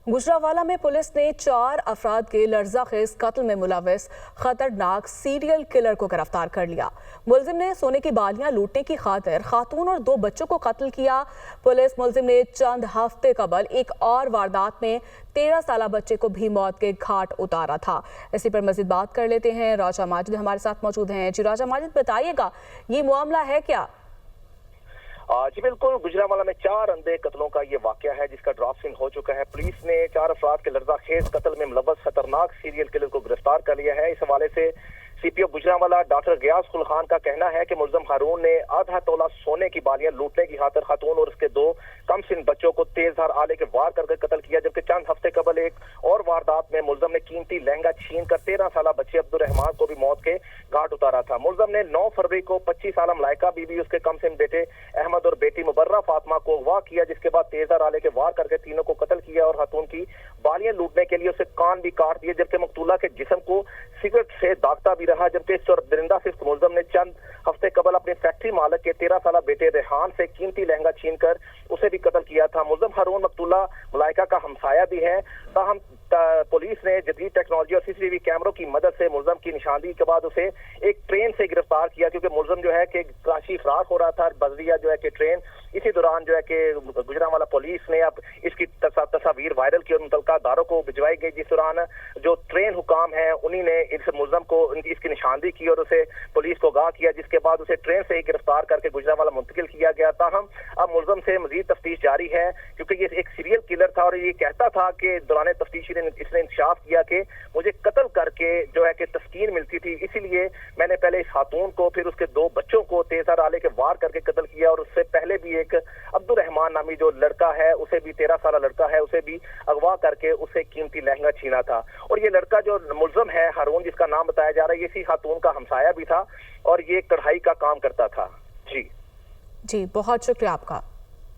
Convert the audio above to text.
गुजरांवाला में पुलिस ने 4 अफराद के लर्ज़ाखेज़ कत्ल में मुलव्वस खतरनाक सीरियल किलर को गिरफ्तार कर लिया। मुलजिम ने सोने की बालियां लूटने की खातिर खातून और 2 बच्चों को कत्ल किया। पुलिस मुलजिम ने चंद हफ्ते कबल एक और वारदात में 13 साला बच्चे को भी मौत के घाट उतारा था। इसी पर मजीद बात कर लेते हैं। राजा माजिद हमारे साथ मौजूद हैं। जी राजा माजिद, बताइएगा ये मामला है क्या? जी बिल्कुल, गुजरांवाला में 4 अंधे कत्लों का ये वाकया है जिसका ड्राफ्ट सीन हो चुका है। पुलिस ने 4 अफराद के लर्ज़ाखेज़ कत्ल में मुलव्वस खतरनाक सीरियल किलर को गिरफ्तार कर लिया है। इस हवाले से सीपीओ गुजरांवाला डॉक्टर गियास उल खान का कहना है कि मुलजिम हारून ने आधा तोला सोने की बालियां लूटने की खातिर खातून और उसके 2 कम सिन बच्चों को तेजधार आले के वार करके कत्ल किया, जबकि चंद हफ्ते कबल एक और वारदात में मुलजिम ने कीमती लहंगा छीन कर 13 साला बच्चे अब्दुल रहमान को भी मौत के घाट उतारा था। मुलजिम ने 9 फरवरी को 25 साला मलाइका बीबी, उसके कम सिन बेटे अहमद और बेटी मुबर्रा फातिमा को अगवा किया, जिसके बाद तेजधार आले के वार करके तीनों को कत्ल किया और खातून की बालियां लूटने के लिए उसे कान भी काट दिए, जबकि मकतूला के जिस्म को सिगरेट से दागता भी रहा। जबकि इस दरिंदा सिर्फ मुलजिम ने चंद हफ्ते कबल अपने फैक्ट्री मालिक के 13 साला बेटे रेहान से कीमती लहंगा छीन कर उसे भी कत्ल किया था। मुलजिम हारून मकतूला मलाइका का हमसाया भी है। ताहम पुलिस ने जदीद टेक्नोलॉजी और सीसीटीवी कैमरों की मदद से मुलजिम की निशानदेही के बाद उसे एक ट्रेन से गिरफ्तार किया, क्योंकि मुलजिम जो है कि कराची फरार हो रहा था बजरिया जो है कि ट्रेन। इसी दौरान जो है कि गुजरांवाला पुलिस ने अब इसकी तस्वीर वायरल की और मुतल्लिका अदारों को भिजवाई गई, जिस दौरान जो ट्रेन हुकाम है उन्हीं ने इस मुलजिम को इसकी निशानदेही की और उसे पुलिस को आगाह किया, जिसके बाद उसे ट्रेन से ही गिरफ्तार करके गुजरांवाला मुंतकिल किया गया। ताहम अब मुलजिम से मजीद तफ्तीश जारी है, क्योंकि ये एक सीरियल किलर था और ये कहता था कि दौरान तफ्तीश इसने इंकशाफ किया कि मुझे कत्ल करके जो है कि तस्कीन मिलती थी, इसीलिए मैंने पहले इस खातून को फिर उसके 2 बच्चों को तेजधार आले के वार करके कत्ल किया, और उससे पहले भी एक अब्दुल रहमान नामी जो लड़का है, उसे भी 13 साला लड़का है, उसे भी अगवा करके उसे कीमती लहंगा छीना था। और ये लड़का जो मुलजिम है हारून, जिसका नाम बताया जा रहा है, इसी खातून का हमसाया भी था और ये कढ़ाई का काम करता था। जी बहुत शुक्रिया आपका।